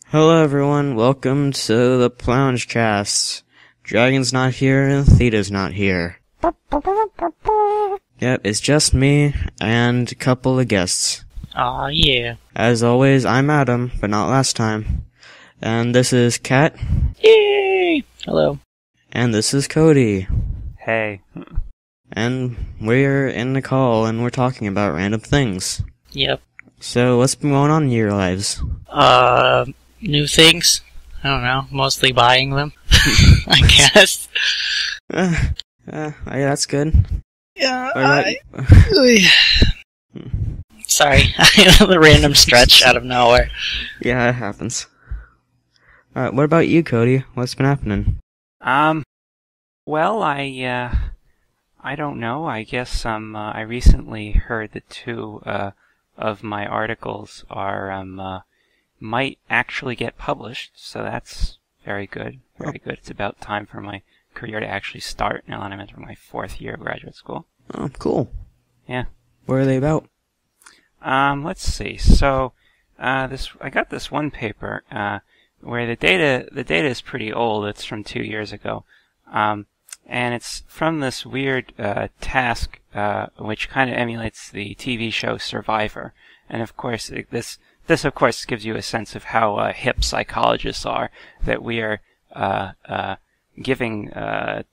Hello everyone, welcome to the PLoungeCast. Dragon's not here and Theta's not here. Yep, it's just me and a couple of guests. Aw, yeah. As always, I'm Adam, but not last time. And this is Kat. Yay! Hello. And this is Cody. Hey. And we're in the call and we're talking about random things. Yep. So, what's been going on in your lives? New things? I don't know, mostly buying them, I guess. Yeah, that's good. Yeah, Sorry, the random stretch out of nowhere. Yeah, it happens. Alright, what about you, Cody? What's been happening? Well, I don't know. I guess, I recently heard that two, of my articles are, might actually get published, so that's very good. Very good. It's about time for my career to actually start now that I'm entering my 4th year of graduate school. Oh, cool. Yeah. What are they about? Let's see. So, I got this one paper, where the data is pretty old. It's from 2 years ago. And it's from this weird, task, which kind of emulates the TV show Survivor. And of course, this of course gives you a sense of how, hip psychologists are, that we are, giving,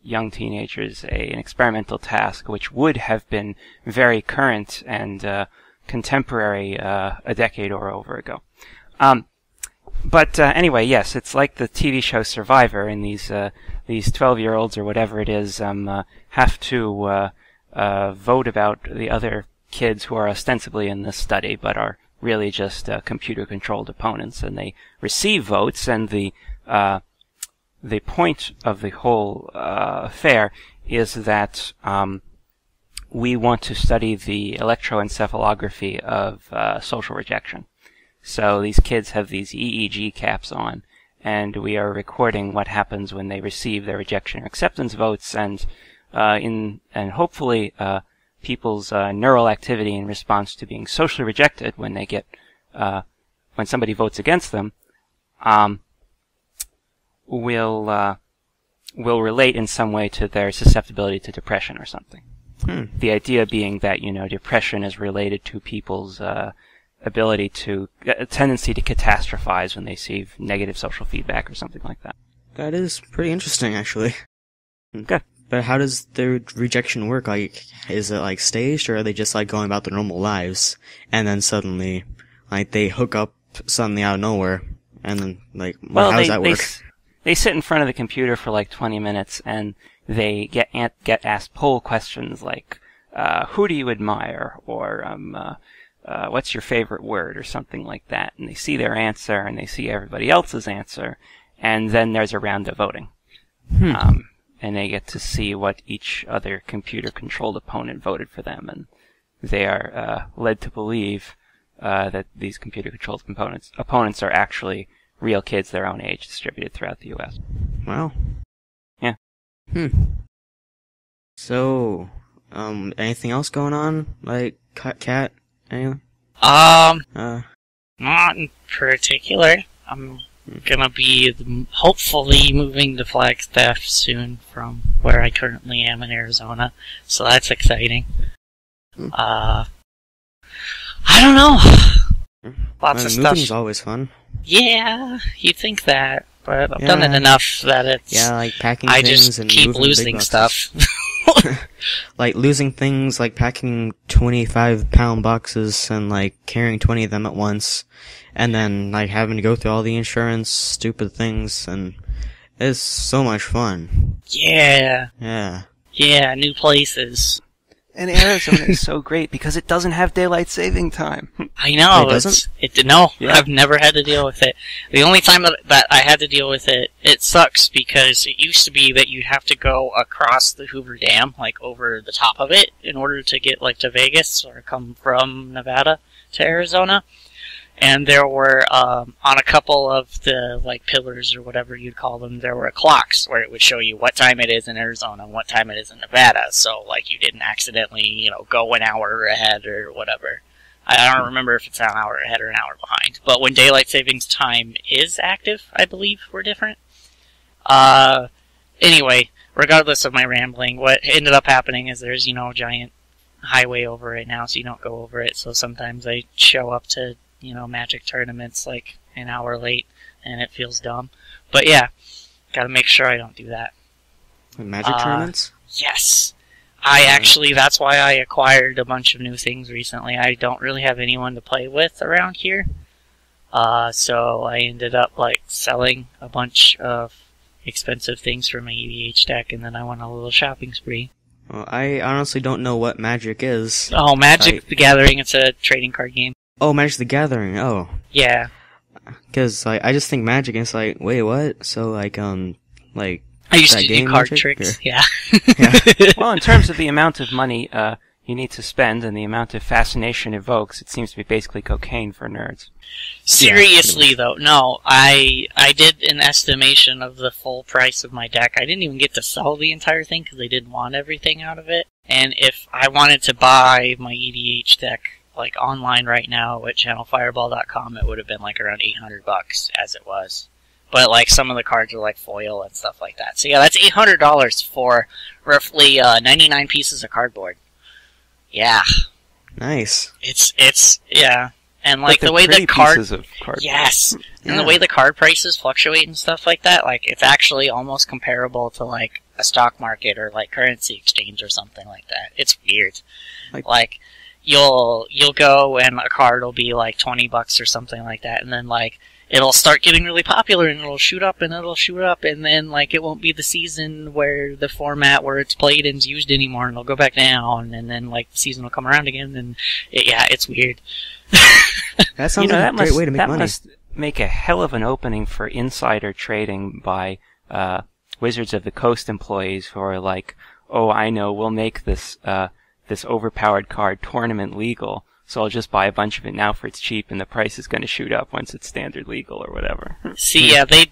young teenagers an experimental task which would have been very current and, contemporary, a decade or over ago. But anyway, yes, it's like the TV show Survivor, and these 12-year-olds or whatever it is, have to, vote about the other kids who are ostensibly in this study, but are really just, computer-controlled opponents, and they receive votes, and the point of the whole, affair is that, we want to study the electroencephalography of, social rejection. So these kids have these EEG caps on, and we are recording what happens when they receive their rejection or acceptance votes, and hopefully people's neural activity in response to being socially rejected when they get when somebody votes against them will relate in some way to their susceptibility to depression or something. The idea being that, depression is related to people's ability to a tendency to catastrophize when they receive negative social feedback or something like that. That is pretty interesting, actually. Good. But how does their rejection work? Like, is it, like, staged, or are they just, like, going about their normal lives, and then suddenly, like, they hook up suddenly out of nowhere, and then, like, how does that work? They sit in front of the computer for, like, 20 minutes, and they get asked poll questions like, who do you admire, or, what's your favorite word, or something like that, and they see their answer, and they see everybody else's answer, and then there's a round of voting. And they get to see what each other computer-controlled opponent voted for them, and they are led to believe that these computer-controlled opponents are actually real kids their own age distributed throughout the U.S. Wow. Yeah. So, anything else going on? Like, Cat? Anything? Not in particular. I'm gonna be hopefully moving to Flagstaff soon from where I currently am in Arizona, so that's exciting. I don't know. Lots of stuff. Moving's always fun. Yeah, you'd think that, but I've done it enough that it's... Yeah, like packing I things just and keep moving losing big stuff. Like losing things, like packing 25-pound boxes and like carrying 20 of them at once, and then like having to go through all the insurance, stupid things, and it's so much fun. Yeah. Yeah, new places. And Arizona is so great because it doesn't have daylight saving time. It I know. doesn't? No, Yeah. I've never had to deal with it. The only time that I had to deal with it, it sucks because it used to be that you'd have to go across the Hoover Dam, like over the top of it, in order to get like to Vegas or come from Nevada to Arizona. And there were, on a couple of the, like, pillars or whatever you'd call them, there were clocks where it would show you what time it is in Arizona and what time it is in Nevada. So, like, you didn't accidentally, go an hour ahead or whatever. I don't remember if it's an hour ahead or an hour behind. But when daylight savings time is active, I believe we're different. Anyway, regardless of my rambling, what ended up happening is there's, a giant highway over it now, so you don't go over it. So sometimes I show up to, Magic tournaments like an hour late, and it feels dumb. But yeah, gotta make sure I don't do that. Magic tournaments? Yes. That's why I acquired a bunch of new things recently. I don't really have anyone to play with around here. So I ended up, selling a bunch of expensive things for my EDH deck, and then I went on a little shopping spree. Well, I honestly don't know what Magic is. Oh, Magic the Gathering, it's a trading card game. Oh, Magic the Gathering, oh. Yeah. Because, I just think Magic, and it's like, wait, what? So, I used to do card Magic, tricks, or? yeah. Well, in terms of the amount of money you need to spend and the amount of fascination evokes, it seems to be basically cocaine for nerds. Seriously, though, no. I did an estimation of the full price of my deck. I didn't even get to sell the entire thing because I didn't want everything out of it. And if I wanted to buy my EDH deck, online right now at channelfireball.com, it would have been, around $800 as it was. But, some of the cards are, foil and stuff like that. So, yeah, that's $800 for roughly 99 pieces of cardboard. Yeah. Nice. It's yeah. And, But the way the card... pieces of cardboard. Yes! And the way the card prices fluctuate and stuff like that, it's actually almost comparable to, a stock market or, currency exchange or something like that. It's weird. You'll go and a card will be, $20 or something like that, and then, it'll start getting really popular, and it'll shoot up, and then, it won't be the season where the format where it's played and is used anymore, and it'll go back down, and then, the season will come around again, and, it's weird. That sounds like a great way to make money. That must make a hell of an opening for insider trading by Wizards of the Coast employees who are like, oh, I know, we'll make this overpowered card tournament legal, so I'll just buy a bunch of it now for it's cheap, and the price is going to shoot up once it's standard legal or whatever. See, yeah, they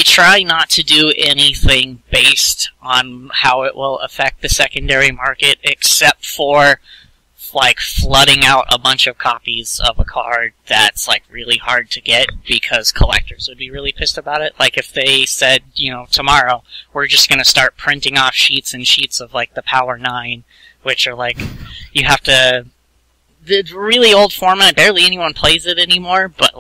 try not to do anything based on how it will affect the secondary market, except for flooding out a bunch of copies of a card that's really hard to get because collectors would be really pissed about it. If they said, tomorrow we're just going to start printing off sheets and sheets of the Power 9, which are you have to. The really old format, barely anyone plays it anymore, but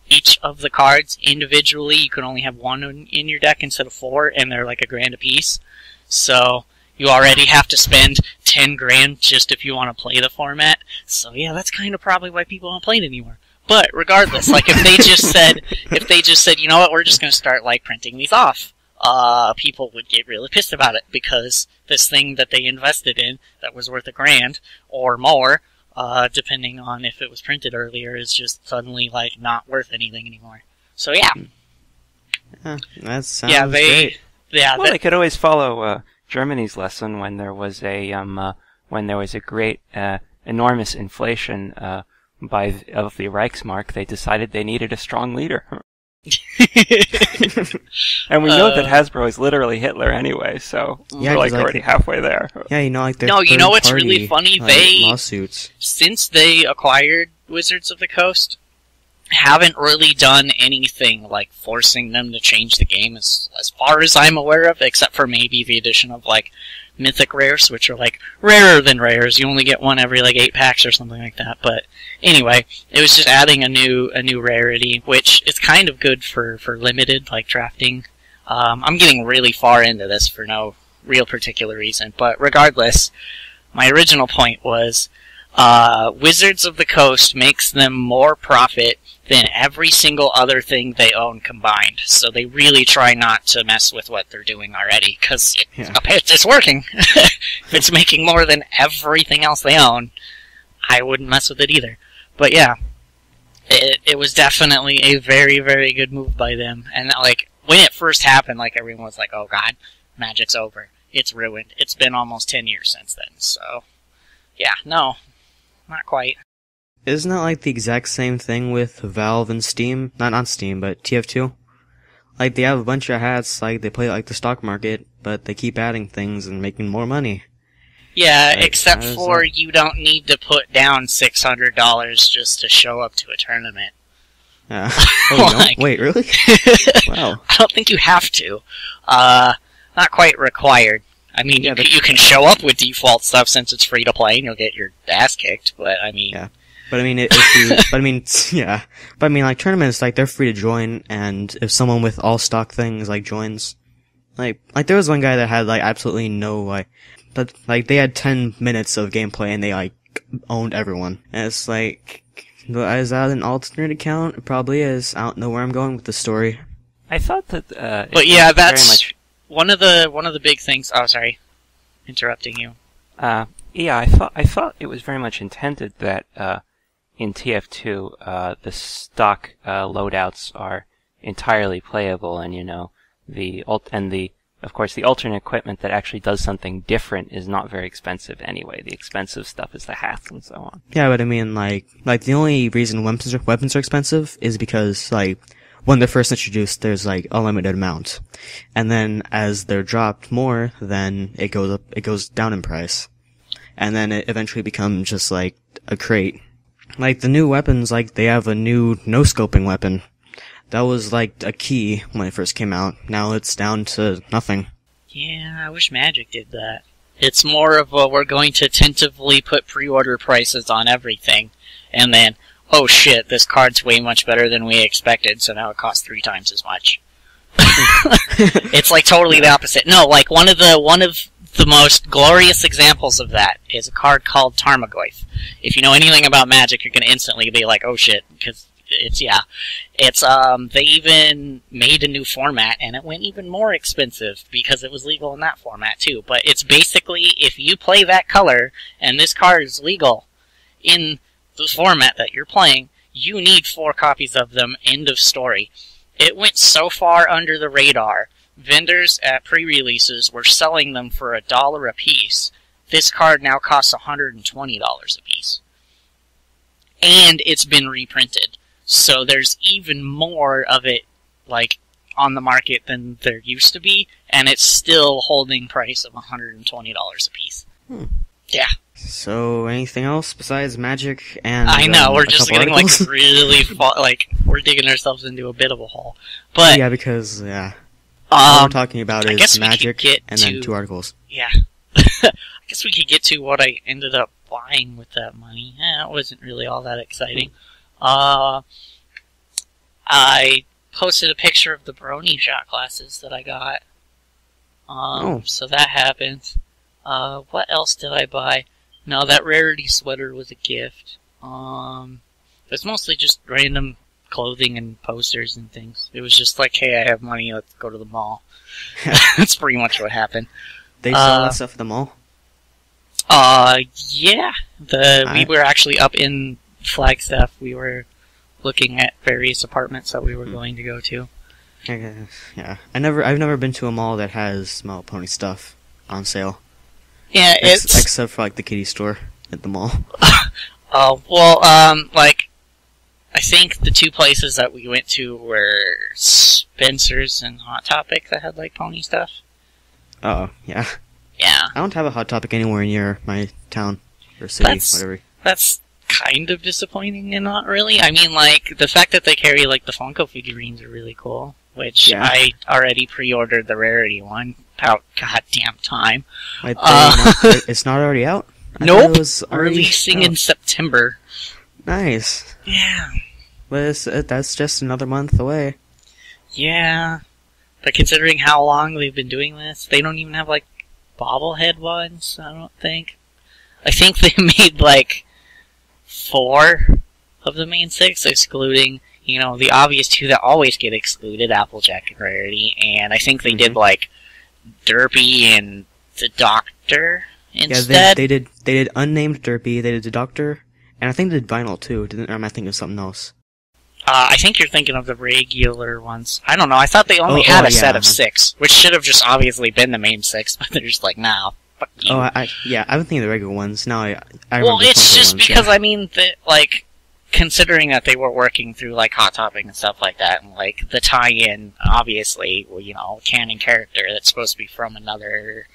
each of the cards individually, you can only have one in your deck instead of 4, and they're $1,000 a piece. So you already have to spend $10,000 just if you want to play the format. So yeah, that's kind of probably why people don't play it anymore. But regardless, if they just said, you know what, we're just going to start printing these off, people would get really pissed about it because this thing that they invested in that was worth $1,000 or more, depending on if it was printed earlier, is just suddenly not worth anything anymore. So yeah. That sounds great. Yeah, well, they could always follow Germany's lesson when there was a great enormous inflation of the Reichsmark. They decided they needed a strong leader. And we know that Hasbro is literally Hitler anyway, so we're already halfway there. Yeah, their no, you know what's really funny? Lawsuits. Since they acquired Wizards of the Coast, haven't really done anything forcing them to change the game as far as I'm aware of, except for maybe the addition of mythic rares, which are rarer than rares. You only get one every 8 packs or something like that. But anyway, it was just adding a new rarity, which is kind of good for limited drafting. I'm getting really far into this for no real particular reason, but regardless, my original point was Wizards of the Coast makes them more profit than every single other thing they own combined. So they really try not to mess with what they're doing already, because it's working. If it's making more than everything else they own, I wouldn't mess with it either. But yeah, it was definitely a very, very good move by them. And when it first happened, everyone was like, oh god, Magic's over. It's ruined. It's been almost 10 years since then, so yeah, no, not quite. Isn't that the exact same thing with Valve and Steam? Not Steam, but TF2? They have a bunch of hats, they play the stock market, but they keep adding things and making more money. Yeah, Like, except how does for that- you don't need to put down $600 just to show up to a tournament. Yeah. Oh, you don't? Like- Wait, really? Wow. I don't think you have to. Not quite required. I mean, Yeah, you can show up with default stuff since it's free to play and you'll get your ass kicked, but I mean... Yeah. But I mean, if you, but I mean, yeah. But I mean, like, tournaments, like, they're free to join, and if someone with all stock things, like, joins, like, there was one guy that had, like, absolutely no, like, but, like, they had 10 minutes of gameplay, and they, like, owned everyone. And it's like, is that an alternate account? It probably is. I don't know where I'm going with the story. I thought that. But yeah, that's very much. one of the big things... Oh, sorry. Interrupting you. Yeah, I thought it was very much intended that in TF2 the stock loadouts are entirely playable, and of course the alternate equipment that actually does something different is not very expensive anyway. The expensive stuff is the hats and so on. Yeah, but I mean, like the only reason weapons are expensive is because, like, when they're first introduced, there's, like, a limited amount. And then, as they're dropped more, then it goes down in price. And then it eventually becomes just, like, a crate. Like, the new weapons, like, they have a new no-scoping weapon. That was, like, a key when it first came out. Now it's down to nothing. Yeah, I wish Magic did that. It's more of a, we're going to tentatively put pre-order prices on everything, and then, oh shit, this card's way much better than we expected, so now it costs 3 times as much. It's like totally the opposite. No, like one of the most glorious examples of that is a card called Tarmogoyf. If you know anything about Magic, you're gonna instantly be like, oh shit, because they even made a new format, and it went even more expensive because it was legal in that format too. But it's basically, if you play that color, and this card is legal in the format that you're playing, you need 4 copies of them, end of story. It went so far under the radar, vendors at pre-releases were selling them for $1 a piece. This card now costs $120 a piece. And it's been reprinted. So there's even more of it, like, on the market than there used to be, and it's still holding price of $120 a piece. Yeah. So, anything else besides Magic and... I know, we're just getting, articles? like, really... we're digging ourselves into a bit of a hole. But... Yeah, because, yeah. What we're talking about I guess is we could Magic, get and then to- 2 articles. Yeah. I guess we could get to what I ended up buying with that money. It wasn't really all that exciting. I posted a picture of the Brony shot glasses that I got. So that happened. What else did I buy? No, that Rarity sweater was a gift. It's mostly just random clothing and posters and things. It was just like, hey, I have money, let's go to the mall. That's pretty much what happened. They sell that stuff at the mall? Yeah. We were actually up in Flagstaff. We were looking at various apartments that we were going to go to. Yeah. I've never been to a mall that has My Little Pony stuff on sale. Yeah, except for, like, the kitty store at the mall. I think the 2 places that we went to were Spencer's and Hot Topic that had, like, pony stuff. Oh, yeah. Yeah. I don't have a Hot Topic anywhere near my town or city, whatever. That's kind of disappointing and not really. I mean, like, the fact that they carry, like, the Funko figurines are really cool, which I already pre-ordered the Rarity one about goddamn time. It's not already out? Nope. It was releasing in September. Nice. Yeah. But that's just another month away. Yeah. But considering how long they've been doing this, they don't even have, like, bobblehead ones, I don't think. I think they made, like, 4 of the main 6, excluding, the obvious 2 that always get excluded, Applejack and Rarity, and I think they did, like, Derpy and the Doctor instead. Yeah, they did Unnamed Derpy, they did the Doctor, and I think they did Vinyl, too. Or am I thinking of something else? I think you're thinking of the regular ones. I don't know, I thought they only had a set of 6, which should have just obviously been the main 6, but they're just like, nah, fuck you. I've been thinking of the regular ones. Now I remember well, it's just ones, because, I mean, considering that they were working through, like, Hot Topic and stuff like that, and, like, the tie-in, obviously, canon character that's supposed to be from another,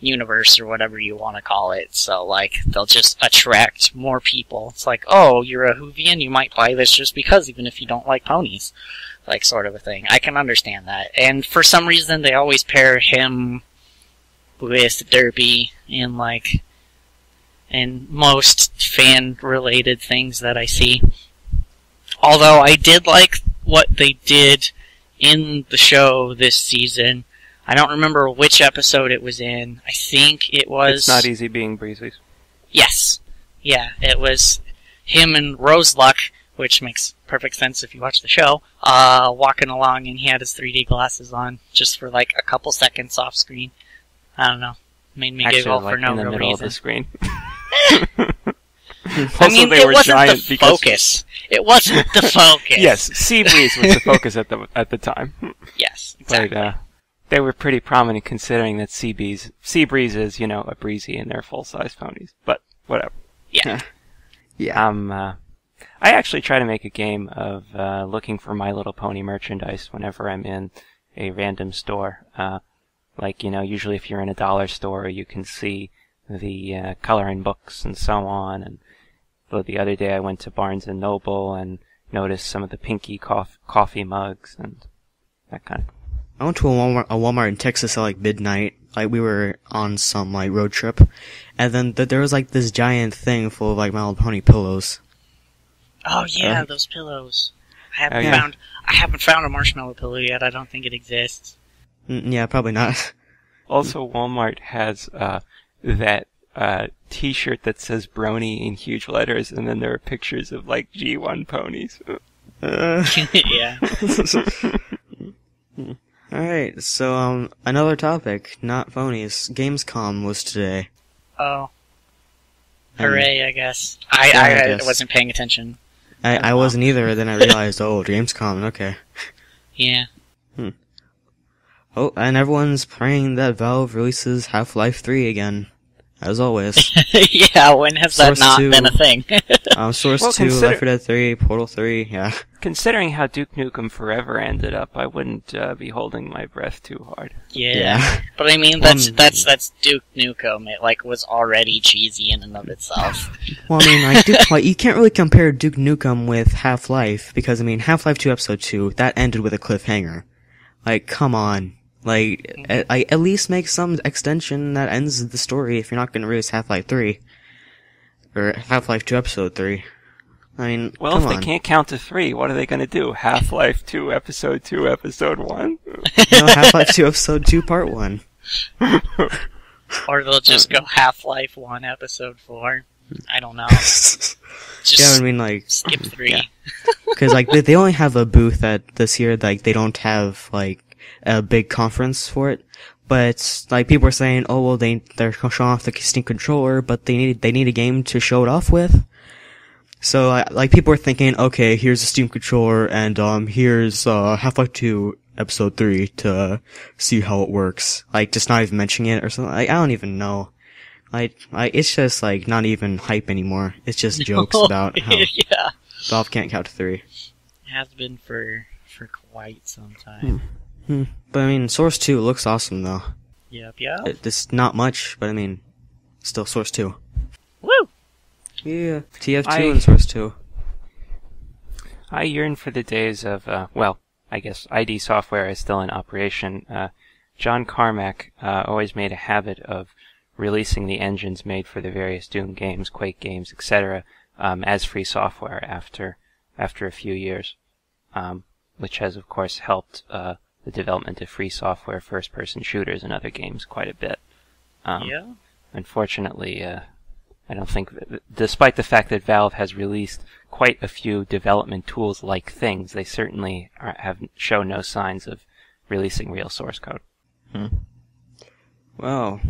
universe or whatever you want to call it. So, like, they'll just attract more people. It's like, oh, you're a Whovian, you might buy this just because, even if you don't like ponies. Like, sort of a thing. I can understand that. And for some reason, they always pair him with Derpy in, like, in most fan-related things that I see. Although I did like what they did in the show this season. I don't remember which episode it was in. I think it was... It's Not Easy Being Breezy. Yes. Yeah, it was him and Roseluck, which makes perfect sense if you watch the show, walking along, and he had his 3D glasses on just for like a couple seconds off screen. I don't know. Made me giggle for no in the real middle reason. of the screen. I mean, it wasn't the focus. It wasn't the focus. Yes, Seabreeze was the focus at the time. Yes, exactly. But they were pretty prominent considering that Seabreeze is, a breezy and they're full-size ponies. But whatever. Yeah. Yeah. I actually try to make a game of looking for My Little Pony merchandise whenever I'm in a random store. Usually if you're in a dollar store, you can see the coloring books and so on. And the other day I went to Barnes & Noble and noticed some of the Pinky coffee mugs and that kind of. I went to a Walmart in Texas at like midnight. Like we were on some like road trip, and then there was like this giant thing full of like My Little Pony pillows. Oh yeah, those pillows. I haven't found a marshmallow pillow yet. I don't think it exists. Yeah, probably not. Also, Walmart has that T-shirt that says Brony in huge letters, and then there are pictures of like G1 ponies. Yeah. Alright, so, another topic, not phonies. Gamescom was today. Oh. Hooray, I guess. I wasn't paying attention. I wasn't either, then I realized, Gamescom, okay. Yeah. Oh, and everyone's praying that Valve releases Half-Life 3 again. As always. Yeah, when has that not been a thing? Source 2, Left 4 Dead 3, Portal 3, yeah. Considering how Duke Nukem Forever ended up, I wouldn't be holding my breath too hard. Yeah. But I mean, that's Duke Nukem. It, was already cheesy in and of itself. Well, I mean, you can't really compare Duke Nukem with Half-Life, because, Half-Life 2 Episode 2, that ended with a cliffhanger. Come on. At least make some extension that ends the story if you're not going to release Half-Life 3. Or Half-Life 2 Episode 3. Well, if they can't count to 3, what are they going to do? Half-Life 2 Episode 2 Episode 1? No, Half-Life 2 Episode 2 Part 1. Or they'll just go Half-Life 1 Episode 4. I don't know. Just skip 3. Yeah. Because, they only have a booth at this year, they don't have, a big conference for it, but people are saying, they're showing off the Steam controller, but they need a game to show it off with. So people are thinking, okay, here's the Steam controller, and here's Half-Life 2 Episode 3 to see how it works. Just not even mentioning it or something. I don't even know. It's just not even hype anymore. It's just jokes about how Valve can't count to 3. It has been for quite some time. But Source 2 looks awesome though. Yep. It's not much, but still Source 2. Woo! Yeah, TF2 and Source 2. I yearn for the days of, I guess ID Software is still in operation. John Carmack always made a habit of releasing the engines made for the various Doom games, Quake games, etc., as free software after a few years, which has of course helped the development of free software, first-person shooters, and other games quite a bit. Unfortunately, I don't think, despite the fact that Valve has released quite a few development tools like things, they certainly have shown no signs of releasing real source code. Well,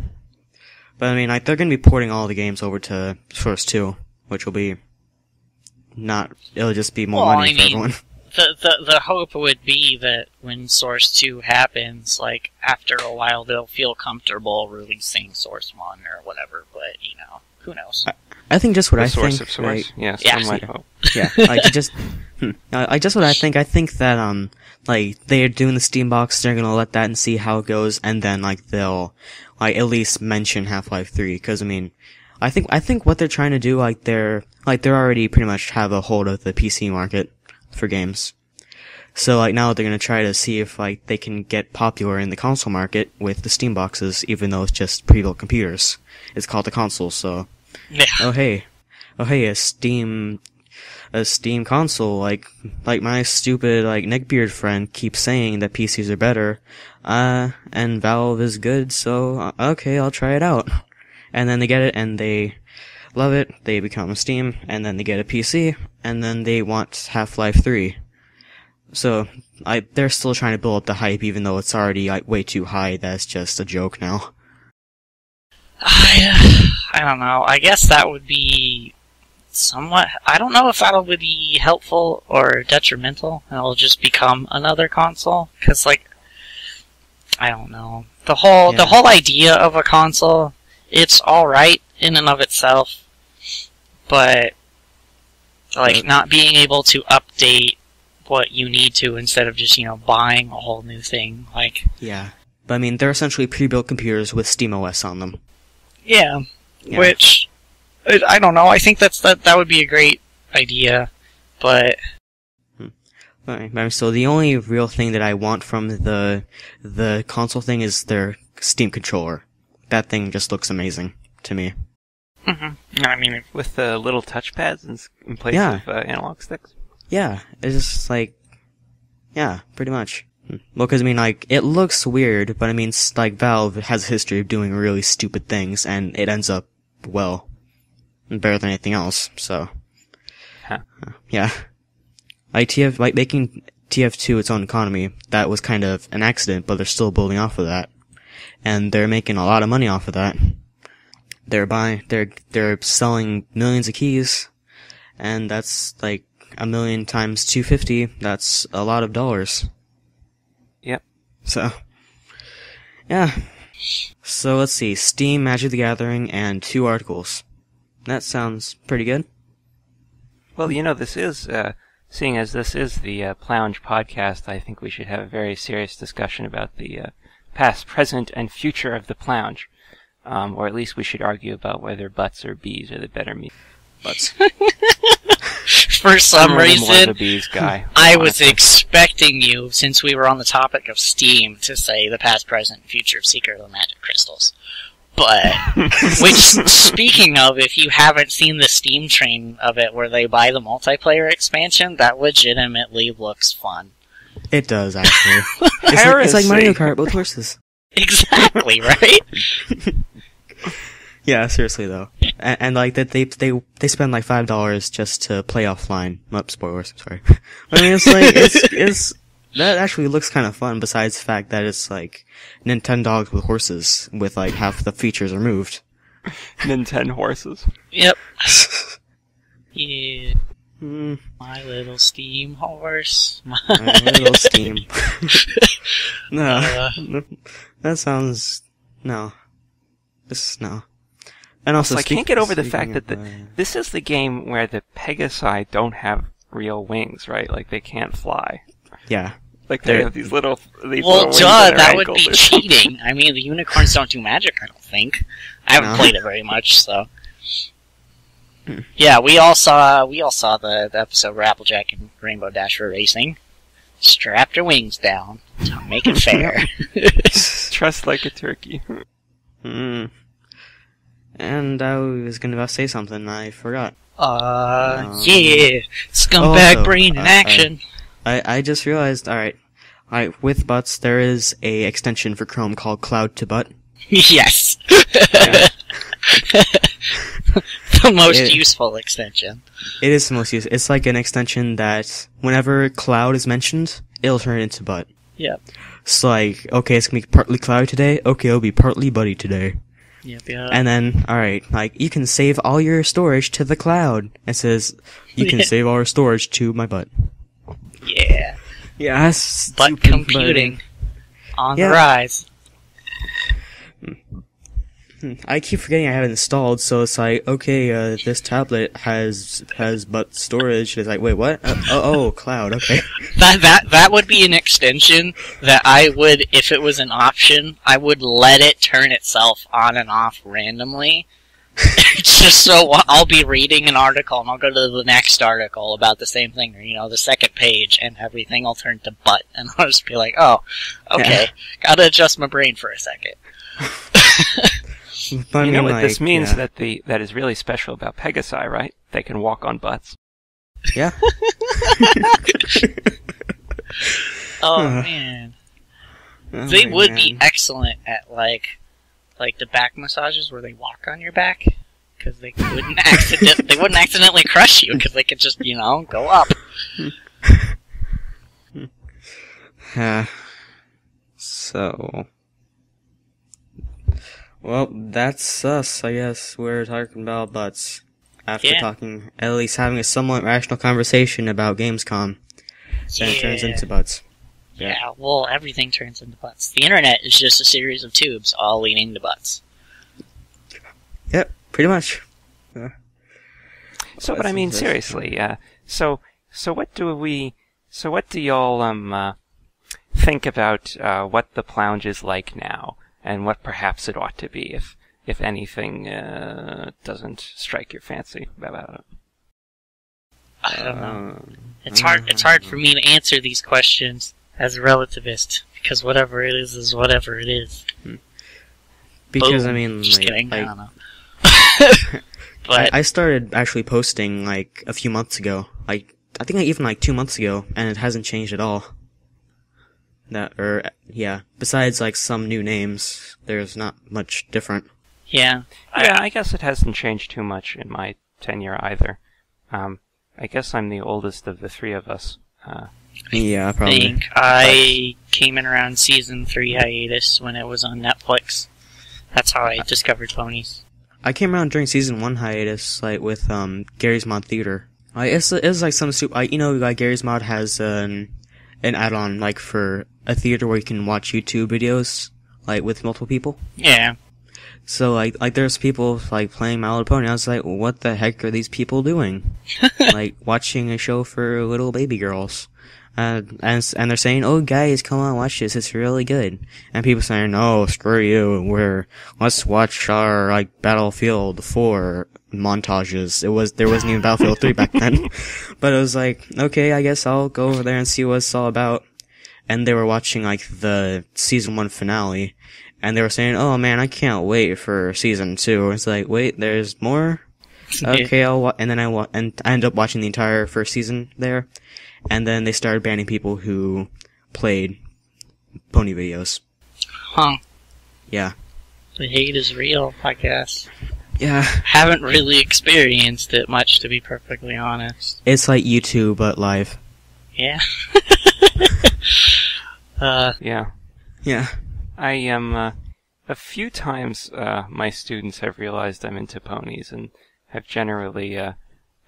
but they're going to be porting all the games over to Source 2, which will be it'll just be more money for everyone. The hope would be that when Source 2 happens, after a while they'll feel comfortable releasing Source 1 or whatever, but, who knows? I think just what I source think. of source. Right? Yes, Yeah. one might hope. Yeah, like just, I just what I think. I think that like they're doing the Steam box, they're gonna let that and see how it goes, and then like they'll like at least mention Half-Life 3. Because I mean, I think what they're trying to do, like they're already pretty much have a hold of the PC market for games. So like now they're gonna try to see if like they can get popular in the console market with the Steam boxes, even though it's just pre-built computers. It's called the console, so. Yeah. Oh hey, a Steam console, like my stupid, like, neckbeard friend keeps saying that PCs are better, and Valve is good, so, okay, I'll try it out. And then they get it, and they love it, they become Steam, and then they get a PC, and then they want Half-Life 3. So, they're still trying to build up the hype, even though it's already, like, way too high, that's just a joke now. I don't know. I guess that would be somewhat... I don't know if that would be helpful or detrimental. It'll just become another console. Because, like, I don't know. The whole idea of a console, it's alright in and of itself. But, like, not being able to update what you need to instead of just, buying a whole new thing. Like, yeah. But, I mean, they're essentially pre-built computers with SteamOS on them. Yeah. Which, I don't know, I think that would be a great idea, but... Alright, so the only real thing that I want from the console thing is their Steam controller. That thing just looks amazing to me. Mm-hmm. I mean... With the little touchpads in place of analog sticks? Yeah, it's just like... Yeah, pretty much. Well, because, I mean, like, it looks weird, but I mean, like, Valve has a history of doing really stupid things, and it ends up, well, better than anything else, so. Huh. Yeah. Like, making TF2 its own economy, that was kind of an accident, but they're still building off of that. And they're making a lot of money off of that. They're selling millions of keys, and that's, like, 1 million times 250, that's a lot of dollars. Yep. So, yeah. So let's see, Steam, Magic the Gathering, and 2 articles. That sounds pretty good. Well, this is, seeing as this is the Plounge podcast, I think we should have a very serious discussion about the past, present, and future of the Plounge. Or at least we should argue about whether butts or bees are the better meat. Butts. For some reason, the bees guy, I was expecting you, since we were on the topic of Steam, to say the past, present, and future of Secret of the Magic Crystals. But, which, speaking of, if you haven't seen the Steam train of it where they buy the multiplayer expansion, that legitimately looks fun. It does, actually. It's like Mario Kart with horses. Exactly, right? Yeah, seriously though, and like that they spend like $5 just to play offline. Spoilers, sorry. I mean, it's like it's that actually looks kind of fun. Besides the fact that it's like Nintendogs with horses with like half the features removed. Nintendo horses. Yep. Yeah. My little steam horse. My little steam. No, that sounds no. No. And also, I can't get over the fact that this is the game where the Pegasi don't have real wings, right? Like, they can't fly. Yeah. Like, they have these little wings that would be cheating. I mean, the unicorns don't do magic, I don't think. I haven't played it very much, so... Yeah, we all saw the episode where Applejack and Rainbow Dash were racing. Strap their wings down. Make it fair. Trust like a turkey. And I was gonna say something, I forgot. Yeah! Scumbag brain in action! I just realized, alright, with butts, there is a extension for Chrome called Cloud to Butt. Yes! The most useful extension. It is the most useful. It's like an extension that, whenever cloud is mentioned, it'll turn it into butt. Yep. It's like, okay, it's gonna be partly cloud today, okay, it'll be partly buddy today. Yep, yeah. And then, alright, like, you can save all your storage to the cloud. It says, you can save all your storage to my butt. Yeah. Yeah, that's butt stupid, computing. On the rise. I keep forgetting I have it installed, so it's like, okay, this tablet has butt storage. It's like, wait, what? Cloud, okay. That would be an extension that I would, if it was an option, I would let it turn itself on and off randomly. Just so I'll be reading an article and I'll go to the next article about the same thing, or, the second page, and everything will turn to butt, and I'll just be like, oh, okay, gotta adjust my brain for a second. But what this means that is really special about Pegasi, right? They can walk on butts. Yeah. Oh man, they would be excellent at like the back massages where they walk on your back, because they wouldn't accidentally crush you, because they could just go up. So. Well, that's us, I guess. We're talking about butts. After talking, at least having a somewhat rational conversation about Gamescom. Then it turns into butts. Yeah, well, everything turns into butts. The internet is just a series of tubes, all leading to butts. Yep, pretty much. So, but I mean, seriously, so what do y'all, think about, what the Plounge is like now? And what perhaps it ought to be, if anything doesn't strike your fancy about it. I don't know. It's hard for me to answer these questions as a relativist, because whatever it is whatever it is. Because Boom. I mean, just kidding. I don't know. But I started actually posting a few months ago. I think even 2 months ago, and it hasn't changed at all. Besides some new names, there's not much different. Yeah. I guess it hasn't changed too much in my tenure either. I guess I'm the oldest of the three of us. Yeah, probably. I think I came in around season 3 hiatus when it was on Netflix. That's how I discovered ponies. I came around during season 1 hiatus, with Gary's Mod Theater. It's some super. Gary's Mod has an add-on for a theater where you can watch YouTube videos with multiple people. Yeah. So there's people playing My Little Pony. I was like, what the heck are these people doing? Watching a show for little baby girls. And they're saying, oh guys, come on, watch this, it's really good. And people saying, oh, screw you, let's watch our Battlefield 4 montages. There wasn't even Battlefield 3 back then. But it was okay, I guess I'll go over there and see what it's all about. And they were watching the season 1 finale, and they were saying, oh man, I can't wait for season 2. It's wait, there's more? Okay, and then I ended up watching the entire first season there, and then they started banning people who played pony videos. Huh. Yeah. The hate is real, I guess. Yeah. Haven't really experienced it much, to be perfectly honest. It's like YouTube, but live. Yeah. Yeah. Yeah. I am, a few times, my students have realized I'm into ponies and have generally,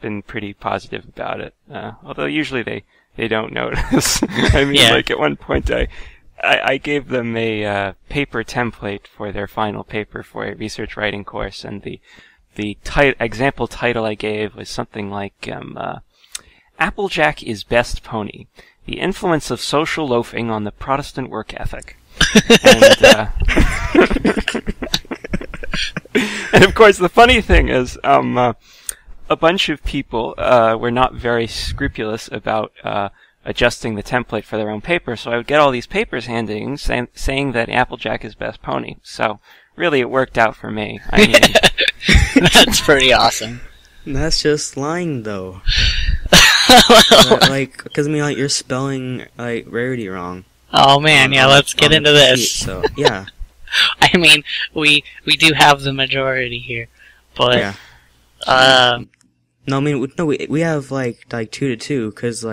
been pretty positive about it. Although usually they don't notice. I mean, at one point I gave them a, paper template for their final paper for a research writing course, and the example title I gave was something like, Applejack is Best Pony. The Influence of Social Loafing on the Protestant Work Ethic. And, and of course, the funny thing is, a bunch of people were not very scrupulous about adjusting the template for their own paper, so I would get all these papers handing saying that Applejack is Best Pony. So really, it worked out for me. I mean, that's pretty awesome. That's just lying, though. Because you're spelling rarity wrong. Oh man, let's get into this. Sheet, so yeah. I mean, we do have the majority here, but no, I mean we have 2-2 because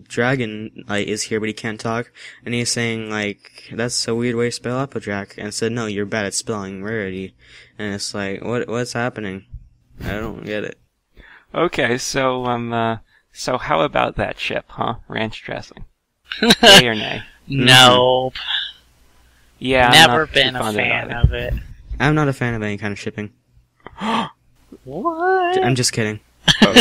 Dragon is here but he can't talk, and he's saying that's a weird way to spell Applejack, and said no, you're bad at spelling rarity, and it's what's happening? I don't get it. Okay, so so how about that chip, huh? Ranch dressing. Yay or nay? Nope. Yeah, Never been a fan of it. I'm not a fan of any kind of shipping. What? I'm just kidding. No.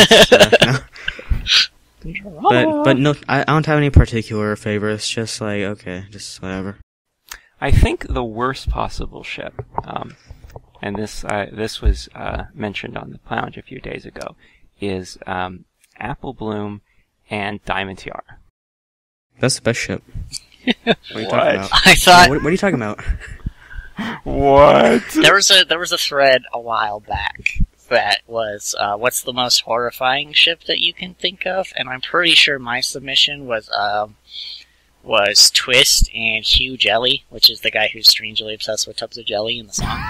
But no, I don't have any particular favorites. Just like, okay, just whatever. I think the worst possible ship, and this was mentioned on the Plounge a few days ago, is Apple Bloom and Diamond Tiara. That's the best ship. What are you talking about? I thought. What are you talking about? What? There was a thread a while back that was what's the most horrifying ship that you can think of, and I'm pretty sure my submission was Twist and Hugh Jelly, which is the guy who's strangely obsessed with tubs of jelly in the song.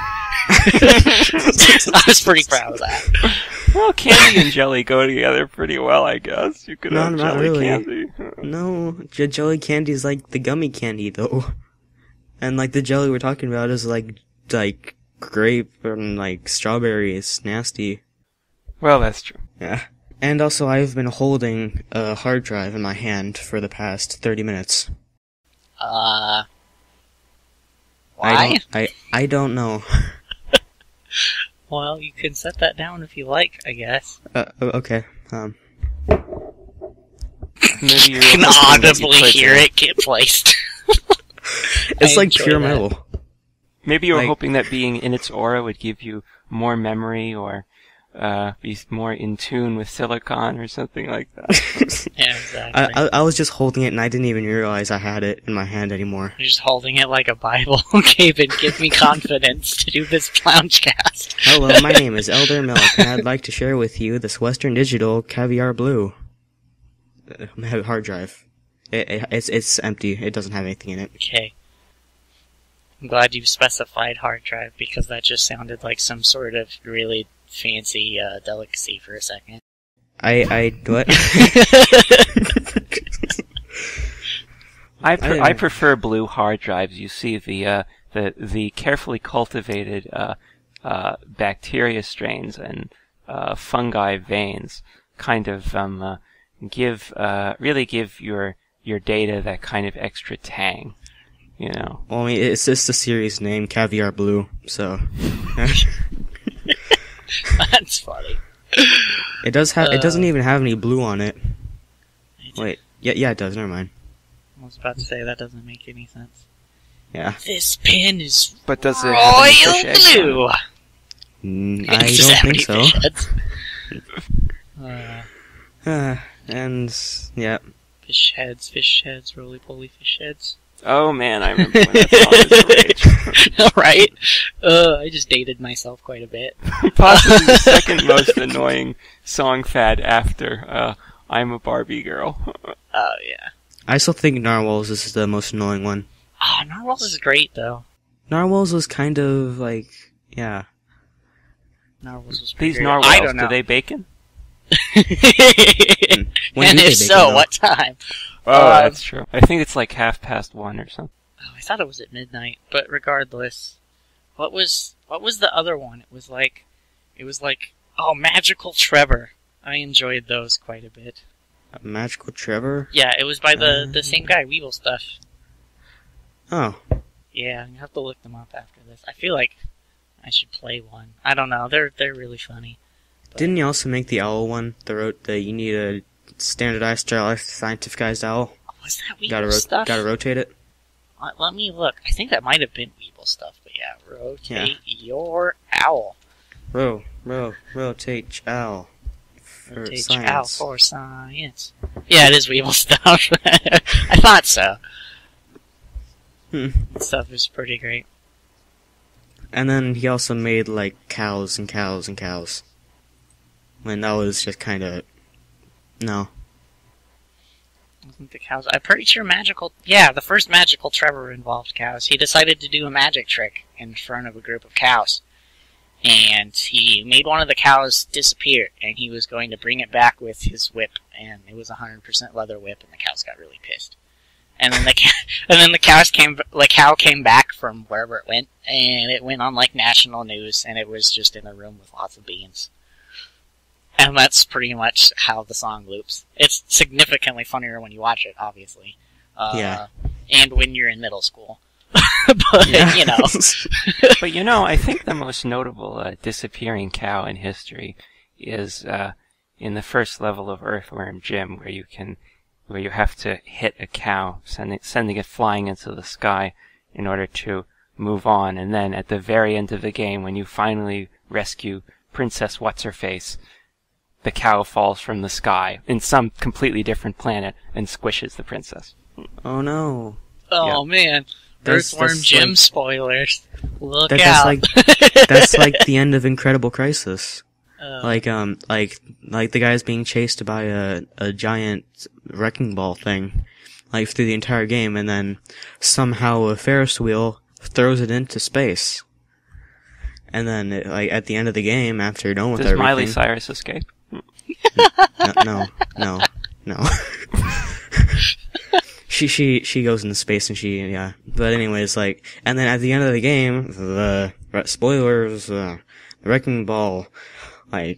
I was pretty proud of that. Well, candy and jelly go together pretty well, I guess. You could have not jelly really. candy. No, jelly candy is like the gummy candy, though. And like the jelly we're talking about is like grape and like strawberry. It's nasty. Well, that's true. Yeah. And also, I've been holding a hard drive in my hand for the past 30 minutes. Why? I don't know. Well, you can set that down if you like, I guess. Okay. Maybe you're You can audibly hear it get placed. It's I like enjoy pure that. metal. Maybe you were like- hoping that being in its aura would give you more memory or be more in tune with silicon or something like that. Yeah, exactly. I was just holding it and I didn't even realize I had it in my hand anymore. You're just holding it like a Bible. Okay, but give me confidence to do this PLoungeCast. Hello, my name is Elder Milk, and I'd like to share with you this Western Digital Caviar Blue hard drive. It's empty. It doesn't have anything in it. Okay. I'm glad you specified hard drive, because that just sounded like some sort of really fancy delicacy for a second. What? I prefer blue hard drives. You see the carefully cultivated bacteria strains and fungi veins kind of really give your data that kind of extra tang, you know. Well, I mean, it's just the series name, Caviar Blue, so... That's funny. It doesn't even have any blue on it. Wait, yeah, it does, never mind. I was about to say, that doesn't make any sense. Yeah. This pen is But does it have any royal fish eggs on blue! I Does it don't have think any so. fish heads? And, yeah. Fish heads, roly-poly fish heads. Oh man, I remember when that song was a rage. Right? I just dated myself quite a bit. Possibly the second most annoying song fad after I'm a Barbie Girl. Oh, yeah. I still think Narwhals is the most annoying one. Oh, Narwhals is great, though. Narwhals was kind of like, yeah. Narwhals was pretty These great. narwhals, I don't know. do they bacon? When And do they if bake so, it, what time? Oh, that's true. I think it's like 1:30 or something. Oh, I thought it was at midnight, but regardless, what was the other one? It was like, Magical Trevor. I enjoyed those quite a bit. Magical Trevor? Yeah, it was by the same guy, Weevil Stuff. Oh. Yeah, you have to look them up after this. I feel like I should play one. I don't know, they're really funny. But Didn't you also make the owl one? You need a standardized, scientificized owl? was that Weevil Stuff? Gotta rotate it. Let me look. I think that might have been Weevil Stuff, but yeah, rotate your owl. Rotate owl. For Rotate science. your owl for science. Yeah, it is Weevil Stuff. I thought so. Stuff is pretty great. And then he also made, like, cows and cows and cows. When that was just kinda... No. Wasn't the cows? I'm pretty sure the first Magical Trevor involved cows. He decided to do a magic trick in front of a group of cows. And he made one of the cows disappear, and he was going to bring it back with his whip, and it was a 100% leather whip, and the cows got really pissed. And then the cow came back from wherever it went, and it went on like national news, and it was just in a room with lots of beans. And that's pretty much how the song loops. It's significantly funnier when you watch it, obviously. Yeah. And when you're in middle school. But, you know. But I think the most notable disappearing cow in history is in the first level of Earthworm Jim, where you have to hit a cow, sending it flying into the sky in order to move on. And then at the very end of the game, when you finally rescue Princess What's-Her-Face, the cow falls from the sky in some completely different planet and squishes the princess. Oh no. Oh man. Earthworm Jim spoilers. Look out. That's like the end of Incredible Crisis. Like the guy's being chased by a giant wrecking ball thing, like through the entire game, and then somehow a Ferris wheel throws it into space. And then, at the end of the game, after you're done with everything... Does Miley Cyrus escape? No. She goes into space and But anyways, and then at the end of the game, the spoilers, the wrecking ball,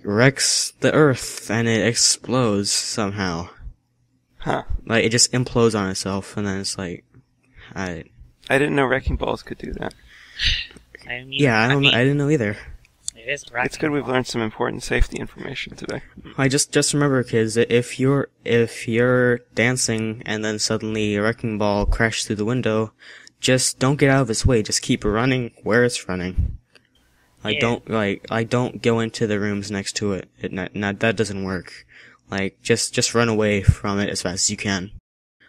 wrecks the Earth and it explodes somehow. Huh. It just implodes on itself, and then it's I didn't know wrecking balls could do that. I didn't know either. It is it's good we've learned some important safety information today. I just remember, kids, if you're dancing and then suddenly a wrecking ball crashes through the window, just don't get out of its way. Just keep running where it's running. Don't go into the rooms next to it. That doesn't work. Just run away from it as fast as you can.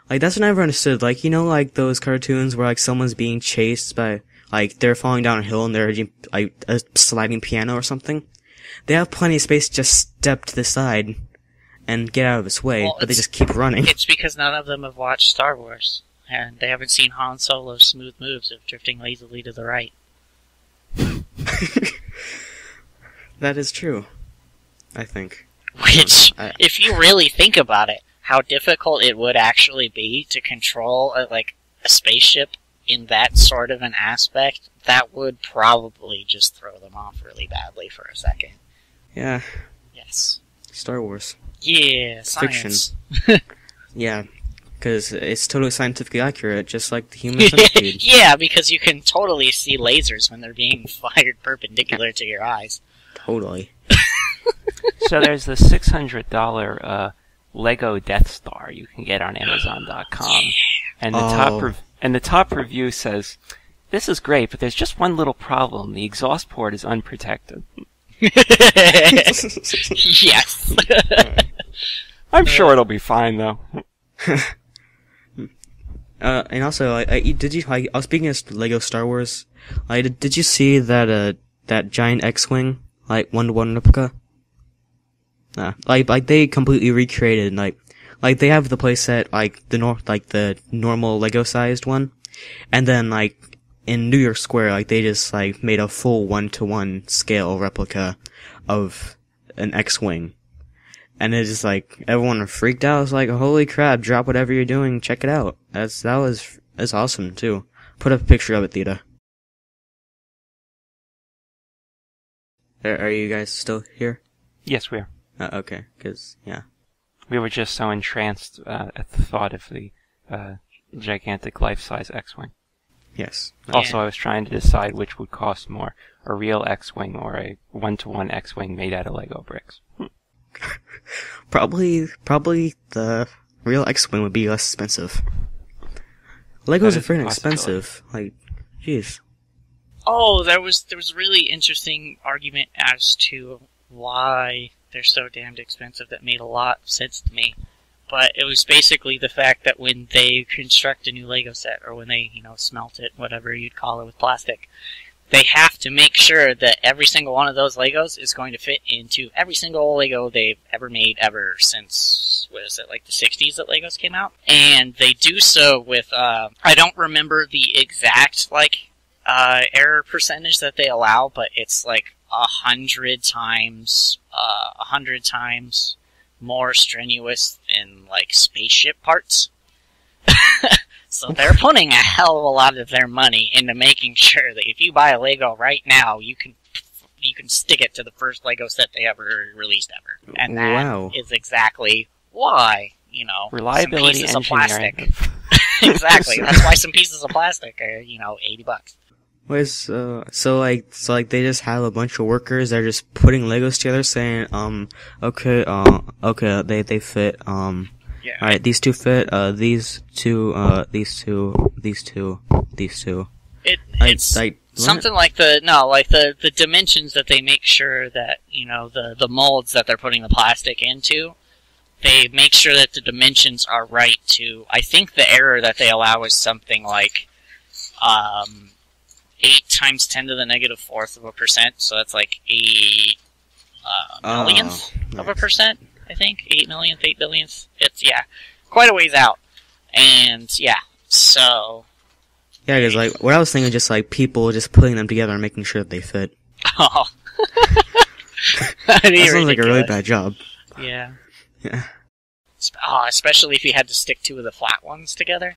That's what I never understood. Those cartoons where someone's being chased by they're falling down a hill and they're a sliding piano or something. They have plenty of space to just step to the side and get out of its way, but they just keep running. It's because none of them have watched Star Wars, and they haven't seen Han Solo's smooth moves of drifting lazily to the right. That is true, I think. Which, if you really think about it, how difficult it would actually be to control a spaceship in that sort of an aspect, that would probably just throw them off really badly for a second. Yeah. Yes. Star Wars. Yeah, science. Fiction. Yeah, because it's totally scientifically accurate, just like the human centipede. Yeah, because you can totally see lasers when they're being fired perpendicular to your eyes. Totally. So there's the $600 Lego Death Star you can get on Amazon.com, and the top review says, "This is great, but there's just one little problem: the exhaust port is unprotected." Yes. I'm sure it'll be fine though. And also, I was speaking of Lego Star Wars. Did you see that giant X-wing, 1-to-1 replica? They completely recreated, they have the playset, the normal Lego-sized one, and then, in New York Square, they just, made a full 1-to-1 scale replica of an X-wing. And it's just, everyone freaked out. It's holy crap, drop whatever you're doing, check it out. That's awesome, too. Put up a picture of it, Theta. Are you guys still here? Yes, we are. Okay, yeah. We were just so entranced at the thought of the gigantic life-size X-Wing. Yes. Also, I was trying to decide which would cost more, a real X-Wing or a 1-to-1 X-Wing made out of Lego bricks. Probably the real X-Wing would be less expensive. Legos are very expensive. Jeez. Oh, there was a really interesting argument as to why they're so damned expensive that made a lot of sense to me. But it was basically the fact that when they construct a new Lego set, or when they, smelt it, whatever you'd call it with plastic, they have to make sure that every single one of those Legos is going to fit into every single Lego they've ever made ever since, the 60s that Legos came out? And they do so with, I don't remember the exact, error percentage that they allow, but it's 100 times more strenuous than spaceship parts. So they're putting a hell of a lot of their money into making sure that if you buy a Lego right now, you can stick it to the first Lego set they ever released ever. And that is exactly why, reliability some pieces of plastic. Exactly. That's why some pieces of plastic are, $80. Wait, so like they just have a bunch of workers that are just putting Legos together, saying, okay, they fit, Yeah. alright, these two fit, these two. It's like something like the dimensions that they make sure that, the molds that they're putting the plastic into, they make sure that the dimensions are right to, I think the error that they allow is something like, 8 times 10 to the negative fourth of a percent, so that's like 8 millionth of a percent, I think. 8 millionth, 8 billionth. It's, quite a ways out. And, so... Yeah, because, like, what I was thinking, just, like, people just putting them together and making sure that they fit. Oh. That sounds like a really bad job. Yeah. Yeah. Especially if you had to stick 2 of the flat ones together.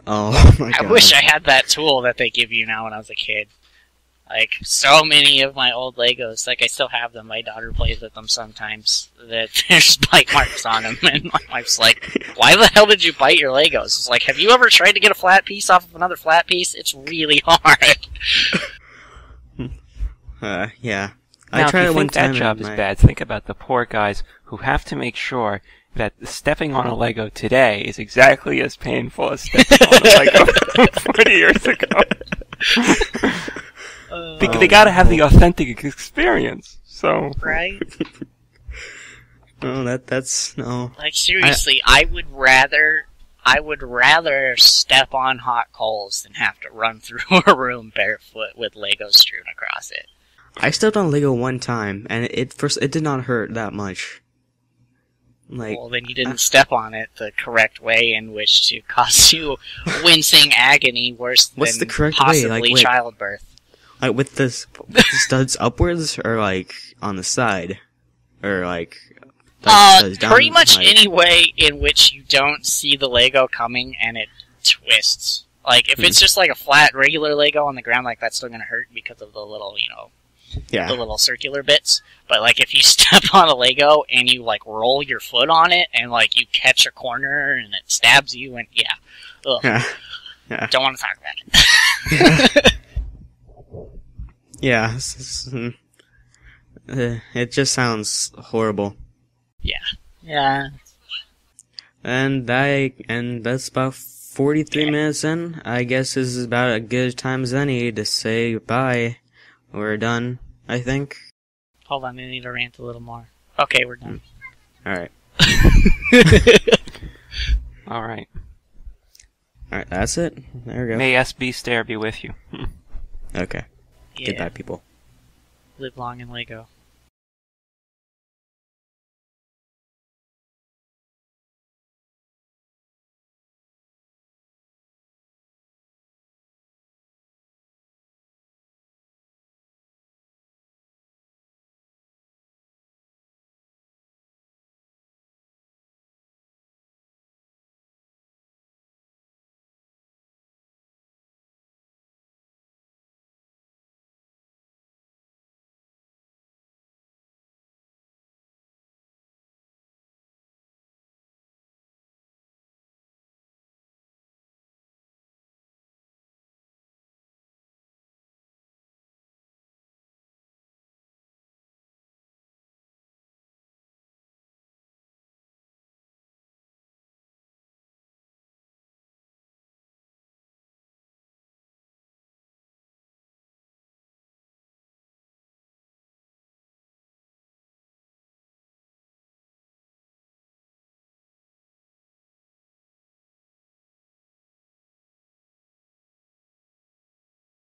Oh my god. I wish I had that tool that they give you now when I was a kid. Like, so many of my old Legos, like, I still have them. My daughter plays with them sometimes. That there's bite marks on them, and my wife's like, why the hell did you bite your Legos? It's like, have you ever tried to get a flat piece off of another flat piece? It's really hard. Yeah. Now, I tried if it you one think that time. job is bad, think about the poor guys who have to make sure that stepping on a Lego today is exactly as painful as stepping on a Lego 40 years ago. They gotta have the authentic experience, so... Right? No, that's no. Like, seriously, I would rather step on hot coals than have to run through a room barefoot with Legos strewn across it. I stepped on Lego one time, and it did not hurt that much. Like, well, then you didn't step on it the correct way, in which to cause you wincing agony worse than what's the correct possibly way? Like, childbirth. Like with the studs upwards, or like on the side, or like studs down, pretty much like... any way in which you don't see the Lego coming and it twists. Like, if it's just like a flat, regular Lego on the ground, like, that's still gonna hurt because of the little, Yeah. the little circular bits. But, like, if you step on a Lego and you, like, roll your foot on it and, like, you catch a corner and it stabs you and, Ugh. Yeah. Don't want to talk about it. Yeah. It just sounds horrible. Yeah. And that's about 43 minutes in. I guess this is about as good a time as any to say goodbye. We're done, I think. Hold on, I need to rant a little more. Okay, we're done. Alright. Alright. Alright, that's it. There we go. May SB Stare be with you. Okay. Yeah. Goodbye, people. Live long in Lego.